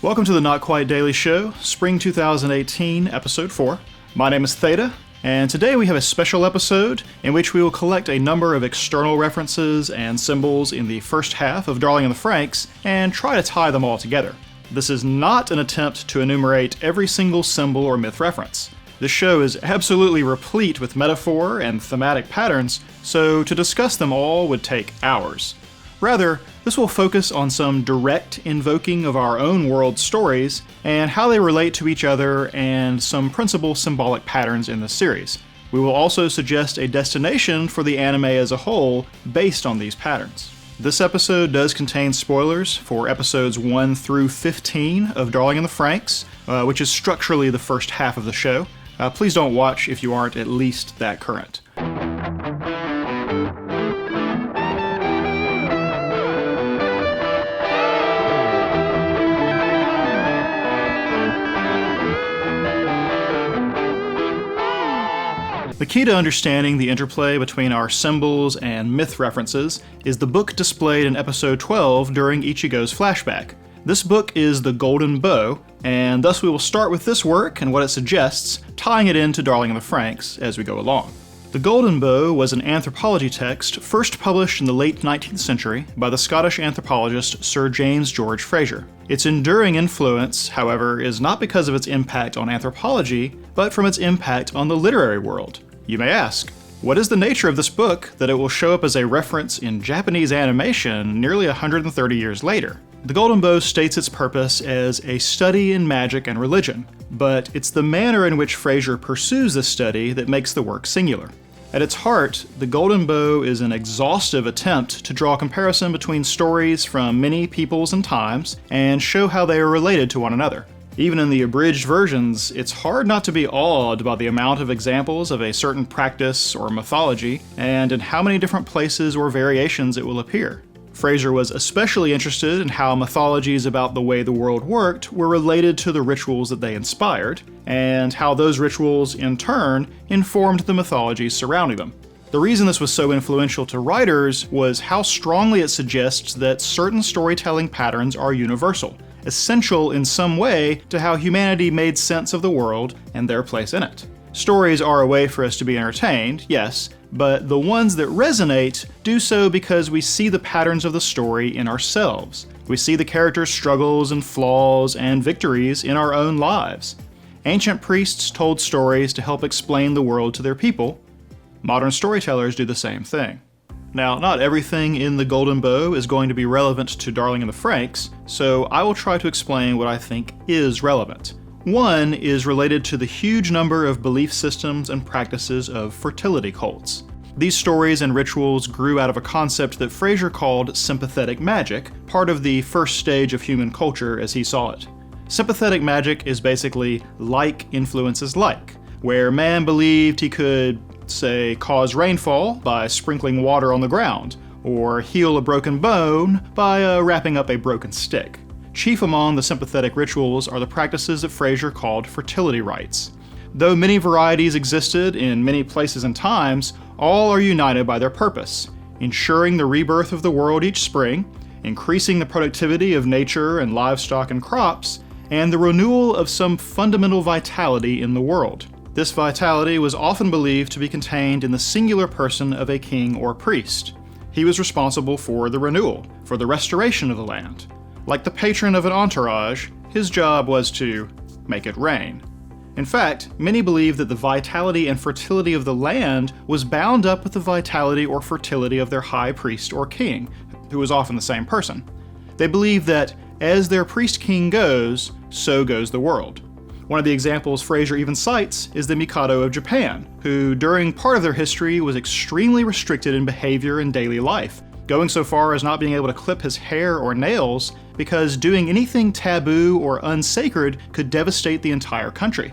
Welcome to the Not Quite Daily Show, Spring 2018, Episode 4. My name is Theta, and today we have a special episode in which we will collect a number of external references and symbols in the first half of Darling and the Franxx and try to tie them all together. This is not an attempt to enumerate every single symbol or myth reference. This show is absolutely replete with metaphor and thematic patterns, so to discuss them all would take hours. Rather, this will focus on some direct invoking of our own world stories and how they relate to each other and some principal symbolic patterns in the series. We will also suggest a destination for the anime as a whole based on these patterns. This episode does contain spoilers for episodes 1 through 15 of Darling and the Franxx, which is structurally the first half of the show. Please don't watch if you aren't at least that current. The key to understanding the interplay between our symbols and myth references is the book displayed in episode 12 during Ichigo's flashback. This book is the Golden Bough, and thus we will start with this work and what it suggests, tying it into Darling and the Franxx as we go along. The Golden Bough was an anthropology text first published in the late 19th century by the Scottish anthropologist Sir James George Frazer. Its enduring influence, however, is not because of its impact on anthropology, but from its impact on the literary world. You may ask, what is the nature of this book that it will show up as a reference in Japanese animation nearly 130 years later? The Golden Bough states its purpose as a study in magic and religion, but it's the manner in which Frazer pursues this study that makes the work singular. At its heart, the Golden Bough is an exhaustive attempt to draw a comparison between stories from many peoples and times and show how they are related to one another. Even in the abridged versions, it's hard not to be awed by the amount of examples of a certain practice or mythology, and in how many different places or variations it will appear. Frazer was especially interested in how mythologies about the way the world worked were related to the rituals that they inspired, and how those rituals, in turn, informed the mythologies surrounding them. The reason this was so influential to writers was how strongly it suggests that certain storytelling patterns are universal, essential in some way to how humanity made sense of the world and their place in it. Stories are a way for us to be entertained, yes, but the ones that resonate do so because we see the patterns of the story in ourselves. We see the characters' struggles and flaws and victories in our own lives. Ancient priests told stories to help explain the world to their people. Modern storytellers do the same thing. Now, not everything in the Golden Bough is going to be relevant to Darling and the Franxx, so I will try to explain what I think is relevant. One is related to the huge number of belief systems and practices of fertility cults. These stories and rituals grew out of a concept that Frazer called sympathetic magic, part of the first stage of human culture as he saw it. Sympathetic magic is basically like influences like, where man believed he could, say, cause rainfall by sprinkling water on the ground, or heal a broken bone by wrapping up a broken stick. Chief among the sympathetic rituals are the practices that Frazer called fertility rites. Though many varieties existed in many places and times, all are united by their purpose: ensuring the rebirth of the world each spring, increasing the productivity of nature and livestock and crops, and the renewal of some fundamental vitality in the world. This vitality was often believed to be contained in the singular person of a king or priest. He was responsible for the renewal, for the restoration of the land. Like the patron of an entourage, his job was to make it rain. In fact, many believe that the vitality and fertility of the land was bound up with the vitality or fertility of their high priest or king, who was often the same person. They believe that as their priest-king goes, so goes the world. One of the examples Frazer even cites is the Mikado of Japan, who during part of their history was extremely restricted in behavior and daily life, going so far as not being able to clip his hair or nails because doing anything taboo or unsacred could devastate the entire country.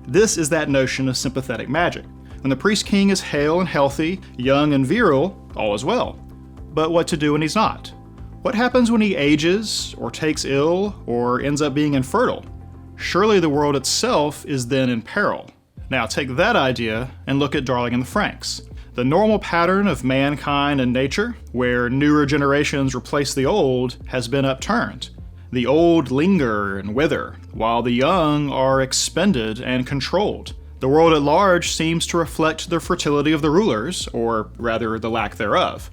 This is that notion of sympathetic magic. When the priest-king is hale and healthy, young and virile, all is well. But what to do when he's not? What happens when he ages, or takes ill, or ends up being infertile? Surely the world itself is then in peril. Now take that idea and look at Darling and the Franxx. The normal pattern of mankind and nature, where newer generations replace the old, has been upturned. The old linger and wither, while the young are expended and controlled. The world at large seems to reflect the fertility of the rulers, or rather the lack thereof.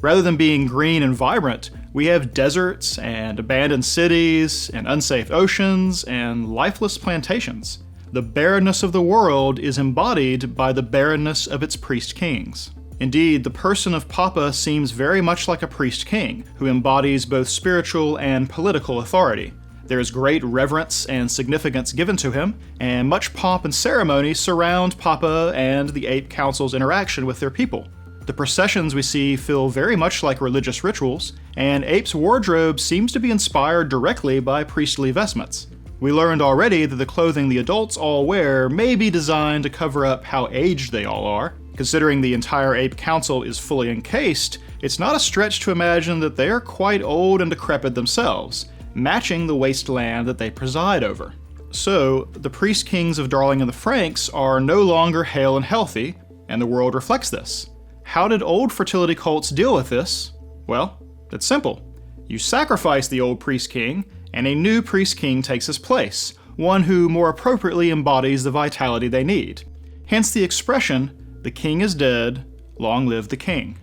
Rather than being green and vibrant, we have deserts and abandoned cities and unsafe oceans and lifeless plantations. The barrenness of the world is embodied by the barrenness of its priest-kings. Indeed, the person of Papa seems very much like a priest-king, who embodies both spiritual and political authority. There is great reverence and significance given to him, and much pomp and ceremony surround Papa and the Ape Council's interaction with their people. The processions we see feel very much like religious rituals, and Ape's wardrobe seems to be inspired directly by priestly vestments. We learned already that the clothing the adults all wear may be designed to cover up how aged they all are. Considering the entire Ape Council is fully encased, it's not a stretch to imagine that they are quite old and decrepit themselves, matching the wasteland that they preside over. So, the priest-kings of Darling and the Franxx are no longer hale and healthy, and the world reflects this. How did old fertility cults deal with this? Well, it's simple. You sacrifice the old priest-king, and a new priest-king takes his place, one who more appropriately embodies the vitality they need. Hence the expression, "The king is dead, long live the king."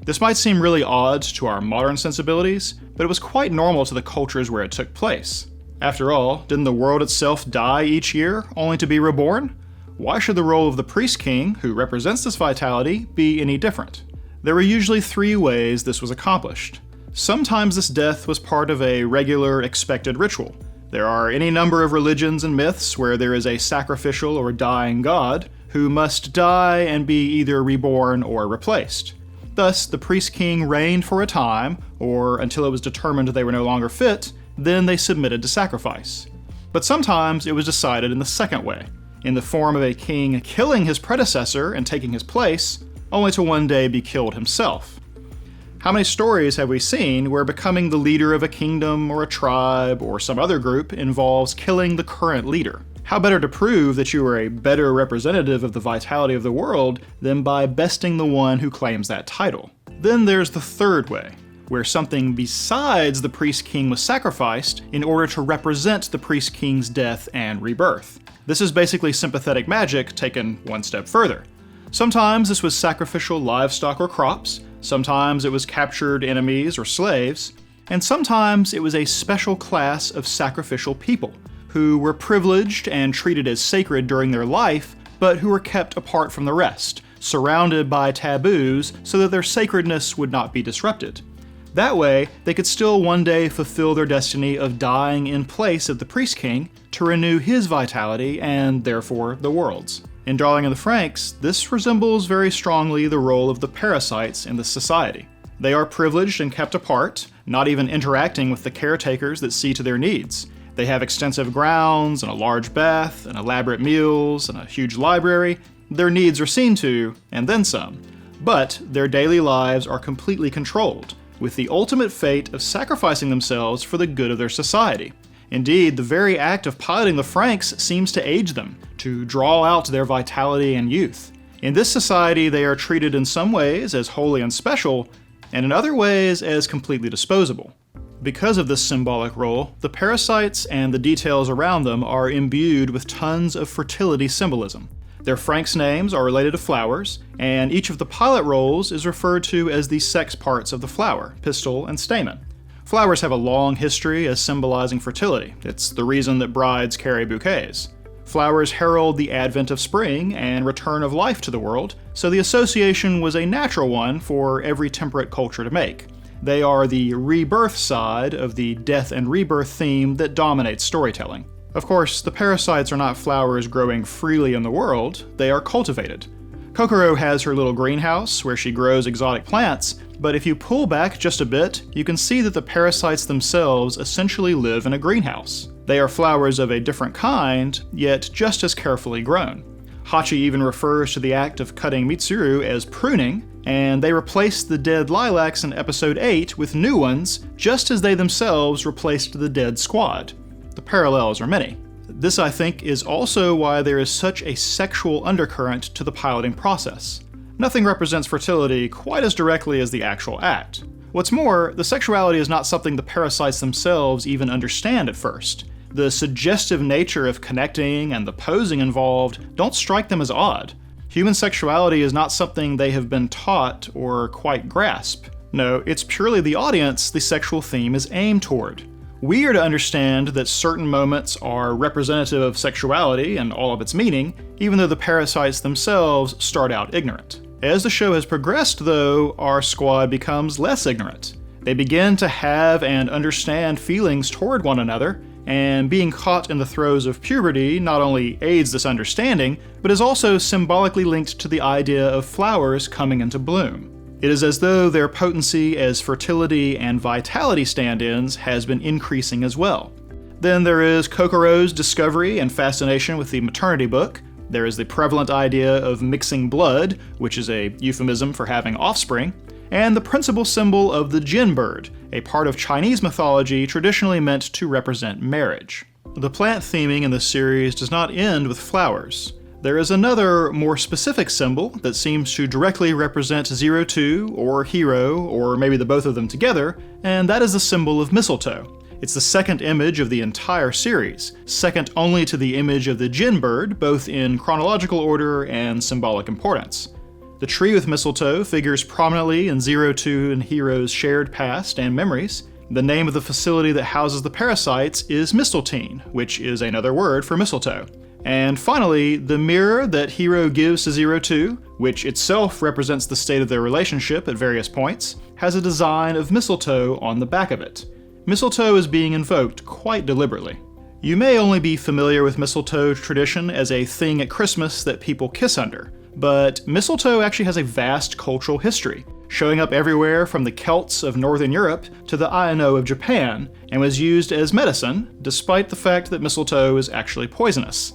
This might seem really odd to our modern sensibilities, but it was quite normal to the cultures where it took place. After all, didn't the world itself die each year, only to be reborn? Why should the role of the priest-king, who represents this vitality, be any different? There were usually 3 ways this was accomplished. Sometimes this death was part of a regular, expected ritual. There are any number of religions and myths where there is a sacrificial or dying god who must die and be either reborn or replaced. Thus, the priest-king reigned for a time, or until it was determined they were no longer fit, then they submitted to sacrifice. But sometimes it was decided in the second way, in the form of a king killing his predecessor and taking his place, only to one day be killed himself. How many stories have we seen where becoming the leader of a kingdom or a tribe or some other group involves killing the current leader? How better to prove that you are a better representative of the vitality of the world than by besting the one who claims that title? Then there's the third way, where something besides the priest-king was sacrificed in order to represent the priest-king's death and rebirth. This is basically sympathetic magic taken one step further. Sometimes this was sacrificial livestock or crops, sometimes it was captured enemies or slaves, and sometimes it was a special class of sacrificial people, who were privileged and treated as sacred during their life, but who were kept apart from the rest, surrounded by taboos so that their sacredness would not be disrupted. That way, they could still one day fulfill their destiny of dying in place of the priest-king to renew his vitality and, therefore, the world's. In Darling and the Franxx, this resembles very strongly the role of the parasites in the society. They are privileged and kept apart, not even interacting with the caretakers that see to their needs. They have extensive grounds and a large bath and elaborate meals and a huge library. Their needs are seen to, and then some. But their daily lives are completely controlled, with the ultimate fate of sacrificing themselves for the good of their society. Indeed, the very act of piloting the Franxx seems to age them, to draw out their vitality and youth. In this society, they are treated in some ways as holy and special, and in other ways as completely disposable. Because of this symbolic role, the parasites and the details around them are imbued with tons of fertility symbolism. Their Franxx names are related to flowers, and each of the pilot roles is referred to as the sex parts of the flower, pistil and stamen. Flowers have a long history as symbolizing fertility. It's the reason that brides carry bouquets. Flowers herald the advent of spring and return of life to the world, so the association was a natural one for every temperate culture to make. They are the rebirth side of the death and rebirth theme that dominates storytelling. Of course, the parasites are not flowers growing freely in the world, they are cultivated. Kokoro has her little greenhouse where she grows exotic plants, but if you pull back just a bit, you can see that the parasites themselves essentially live in a greenhouse. They are flowers of a different kind, yet just as carefully grown. Hachi even refers to the act of cutting Mitsuru as pruning, and they replace the dead lilacs in episode 8 with new ones, just as they themselves replaced the dead squad. The parallels are many. This, I think, is also why there is such a sexual undercurrent to the piloting process. Nothing represents fertility quite as directly as the actual act. What's more, the sexuality is not something the parasites themselves even understand at first. The suggestive nature of connecting and the posing involved don't strike them as odd. Human sexuality is not something they have been taught or quite grasp. No, it's purely the audience the sexual theme is aimed toward. We are to understand that certain moments are representative of sexuality and all of its meaning, even though the parasites themselves start out ignorant. As the show has progressed, though, our squad becomes less ignorant. They begin to have and understand feelings toward one another, and being caught in the throes of puberty not only aids this understanding, but is also symbolically linked to the idea of flowers coming into bloom. It is as though their potency as fertility and vitality stand-ins has been increasing as well. Then there is Kokoro's discovery and fascination with the maternity book. There is the prevalent idea of mixing blood, which is a euphemism for having offspring, and the principal symbol of the Jin bird, a part of Chinese mythology traditionally meant to represent marriage. The plant theming in the series does not end with flowers. There is another, more specific symbol that seems to directly represent 02 or Hero, or maybe the both of them together, and that is the symbol of mistletoe. It's the second image of the entire series, second only to the image of the Jin bird, both in chronological order and symbolic importance. The tree with mistletoe figures prominently in 02 and Hero's shared past and memories. The name of the facility that houses the parasites is Mistletoe, which is another word for mistletoe. And finally, the mirror that Hero gives to 02, which itself represents the state of their relationship at various points, has a design of mistletoe on the back of it. Mistletoe is being invoked quite deliberately. You may only be familiar with mistletoe tradition as a thing at Christmas that people kiss under, but mistletoe actually has a vast cultural history, showing up everywhere from the Celts of Northern Europe to the Aino of Japan, and was used as medicine, despite the fact that mistletoe is actually poisonous.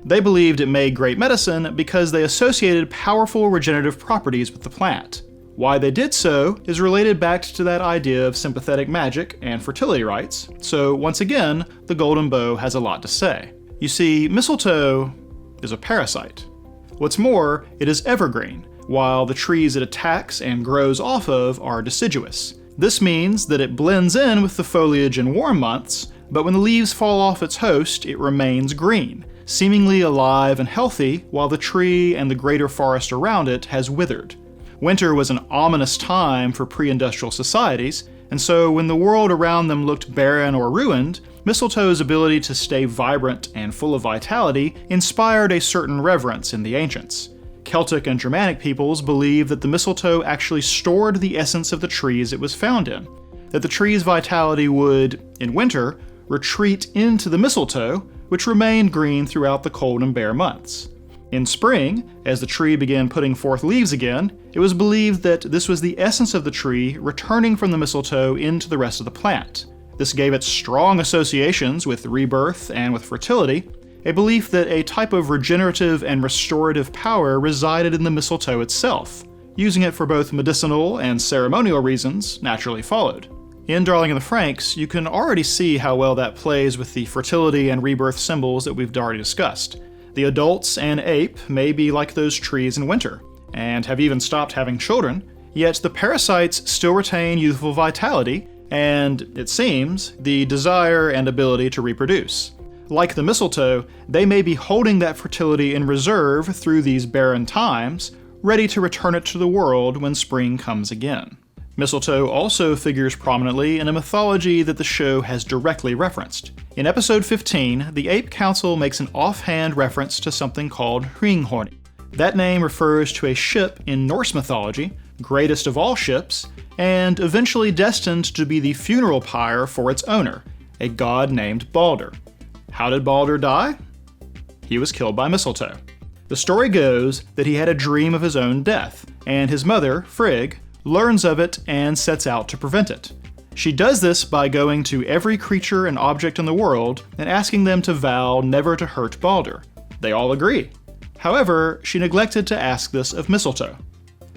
They believed it made great medicine because they associated powerful regenerative properties with the plant. Why they did so is related back to that idea of sympathetic magic and fertility rites, so once again, the Golden Bough has a lot to say. You see, mistletoe is a parasite. What's more, it is evergreen, while the trees it attacks and grows off of are deciduous. This means that it blends in with the foliage in warm months, but when the leaves fall off its host, it remains green, seemingly alive and healthy, while the tree and the greater forest around it has withered. Winter was an ominous time for pre-industrial societies, and so when the world around them looked barren or ruined, mistletoe's ability to stay vibrant and full of vitality inspired a certain reverence in the ancients. Celtic and Germanic peoples believed that the mistletoe actually stored the essence of the trees it was found in, that the tree's vitality would, in winter, retreat into the mistletoe, which remained green throughout the cold and bare months. In spring, as the tree began putting forth leaves again, it was believed that this was the essence of the tree returning from the mistletoe into the rest of the plant. This gave it strong associations with rebirth and with fertility, a belief that a type of regenerative and restorative power resided in the mistletoe itself. Using it for both medicinal and ceremonial reasons naturally followed. In Darling and the Franxx, you can already see how well that plays with the fertility and rebirth symbols that we've already discussed. The adults and ape may be like those trees in winter, and have even stopped having children, yet the parasites still retain youthful vitality, and, it seems, the desire and ability to reproduce. Like the mistletoe, they may be holding that fertility in reserve through these barren times, ready to return it to the world when spring comes again. Mistletoe also figures prominently in a mythology that the show has directly referenced. In episode 15, the Ape Council makes an offhand reference to something called Hringhorni. That name refers to a ship in Norse mythology, greatest of all ships, and eventually destined to be the funeral pyre for its owner, a god named Balder. How did Balder die? He was killed by mistletoe. The story goes that he had a dream of his own death, and his mother, Frigg, learns of it and sets out to prevent it. She does this by going to every creature and object in the world and asking them to vow never to hurt Balder. They all agree. However, she neglected to ask this of Mistletoe.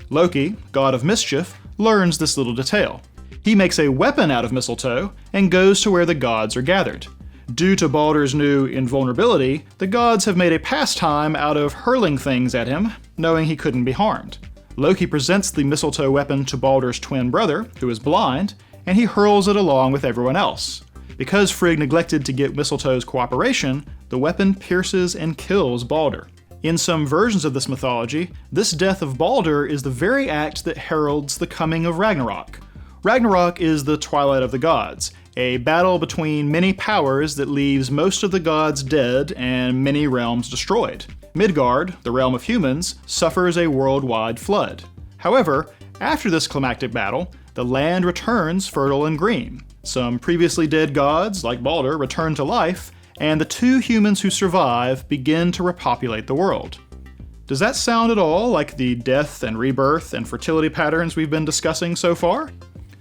Loki, god of mischief, learns this little detail. He makes a weapon out of mistletoe and goes to where the gods are gathered. Due to Balder's new invulnerability, the gods have made a pastime out of hurling things at him, knowing he couldn't be harmed. Loki presents the mistletoe weapon to Baldur's twin brother, who is blind, and he hurls it along with everyone else. Because Frigg neglected to get Mistletoe's cooperation, the weapon pierces and kills Baldur. In some versions of this mythology, this death of Baldur is the very act that heralds the coming of Ragnarok. Ragnarok is the twilight of the gods, a battle between many powers that leaves most of the gods dead and many realms destroyed. Midgard, the realm of humans, suffers a worldwide flood. However, after this climactic battle, the land returns fertile and green. Some previously dead gods, like Baldur, return to life, and the two humans who survive begin to repopulate the world. Does that sound at all like the death and rebirth and fertility patterns we've been discussing so far?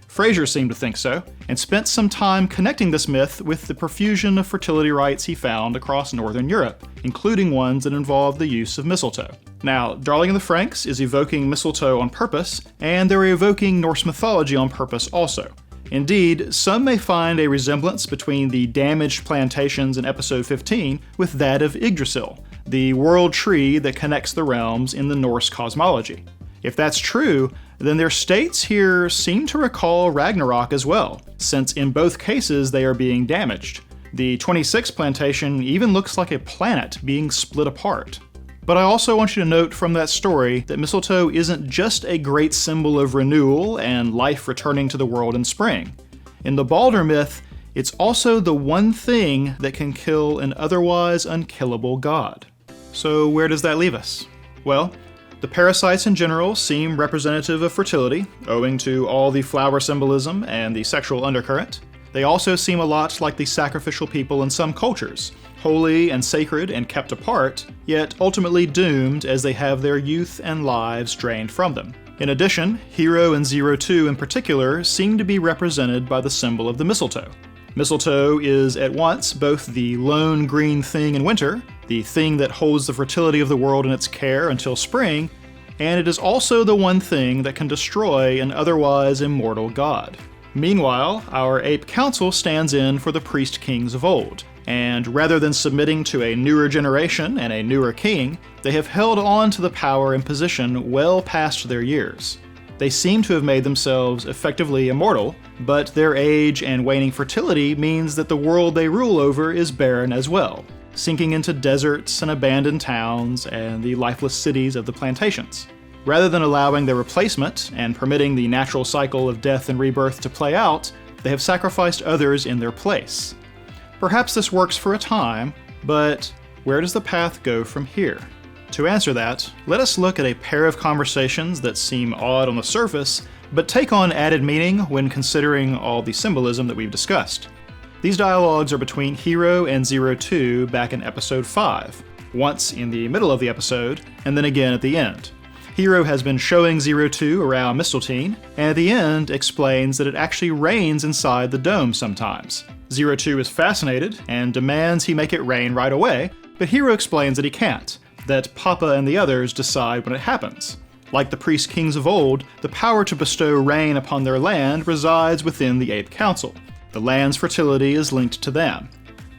Fraser seemed to think so, and spent some time connecting this myth with the profusion of fertility rites he found across Northern Europe, including ones that involved the use of mistletoe. Now, Darling of the Franxx is evoking mistletoe on purpose, and they're evoking Norse mythology on purpose also. Indeed, some may find a resemblance between the damaged plantations in episode 15 with that of Yggdrasil, the world tree that connects the realms in the Norse cosmology. If that's true, then their states here seem to recall Ragnarok as well, since in both cases they are being damaged. The 26 plantation even looks like a planet being split apart. But I also want you to note from that story that mistletoe isn't just a great symbol of renewal and life returning to the world in spring. In the Baldur myth, it's also the one thing that can kill an otherwise unkillable god. So where does that leave us? Well, the parasites in general seem representative of fertility, owing to all the flower symbolism and the sexual undercurrent. They also seem a lot like the sacrificial people in some cultures, holy and sacred and kept apart, yet ultimately doomed as they have their youth and lives drained from them. In addition, Hero and Zero Two in particular seem to be represented by the symbol of the mistletoe. Mistletoe is at once both the lone green thing in winter, the thing that holds the fertility of the world in its care until spring, and it is also the one thing that can destroy an otherwise immortal god. Meanwhile, our ape council stands in for the priest kings of old, and rather than submitting to a newer generation and a newer king, they have held on to the power and position well past their years. They seem to have made themselves effectively immortal, but their age and waning fertility means that the world they rule over is barren as well, sinking into deserts and abandoned towns and the lifeless cities of the plantations. Rather than allowing their replacement and permitting the natural cycle of death and rebirth to play out, they have sacrificed others in their place. Perhaps this works for a time, but where does the path go from here? To answer that, let us look at a pair of conversations that seem odd on the surface, but take on added meaning when considering all the symbolism that we've discussed. These dialogues are between Hero and Zero Two back in episode 5, once in the middle of the episode, and then again at the end. Hero has been showing Zero Two around Mistletoe, and at the end explains that it actually rains inside the dome sometimes. Zero Two is fascinated and demands he make it rain right away, but Hero explains that he can't, that Papa and the others decide when it happens. Like the priest kings of old, the power to bestow rain upon their land resides within the Ape Council. The land's fertility is linked to them.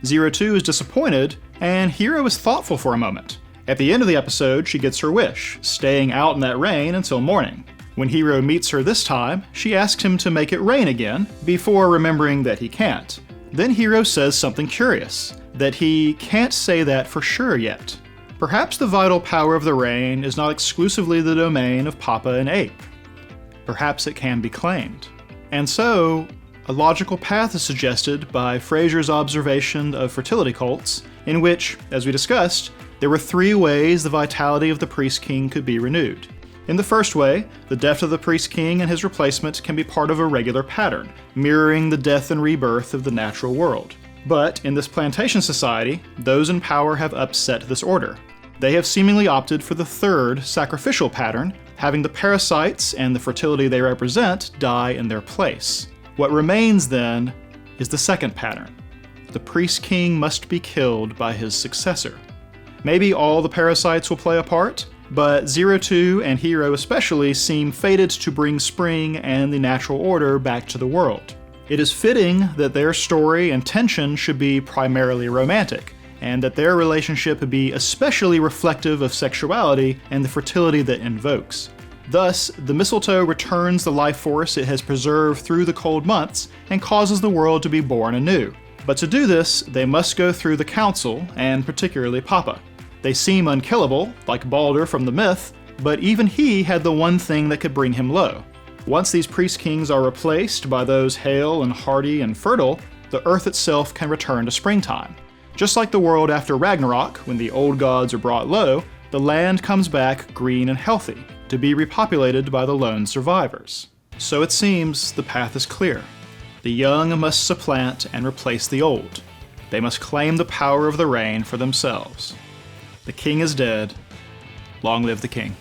Zero Two is disappointed, and Hero is thoughtful for a moment. At the end of the episode, she gets her wish, staying out in that rain until morning. When Hero meets her this time, she asks him to make it rain again, before remembering that he can't. Then Hero says something curious, that he can't say that for sure yet. Perhaps the vital power of the rain is not exclusively the domain of Papa and Ape. Perhaps it can be claimed. And so, a logical path is suggested by Fraser's observation of fertility cults, in which, as we discussed, there were 3 ways the vitality of the priest king could be renewed. In the first way, the death of the priest king and his replacement can be part of a regular pattern, mirroring the death and rebirth of the natural world. But in this plantation society, those in power have upset this order. They have seemingly opted for the third, sacrificial pattern, having the parasites and the fertility they represent die in their place. What remains, then, is the second pattern. The priest king must be killed by his successor. Maybe all the parasites will play a part, but Zero Two and Hero especially seem fated to bring spring and the natural order back to the world. It is fitting that their story and tension should be primarily romantic, and that their relationship be especially reflective of sexuality and the fertility that invokes. Thus, the mistletoe returns the life force it has preserved through the cold months and causes the world to be born anew. But to do this, they must go through the council, and particularly Papa. They seem unkillable, like Balder from the myth, but even he had the one thing that could bring him low. Once these priest kings are replaced by those hale and hardy and fertile, the earth itself can return to springtime. Just like the world after Ragnarok, when the old gods are brought low, the land comes back green and healthy, to be repopulated by the lone survivors. So it seems the path is clear. The young must supplant and replace the old. They must claim the power of the rain for themselves. The king is dead. Long live the king.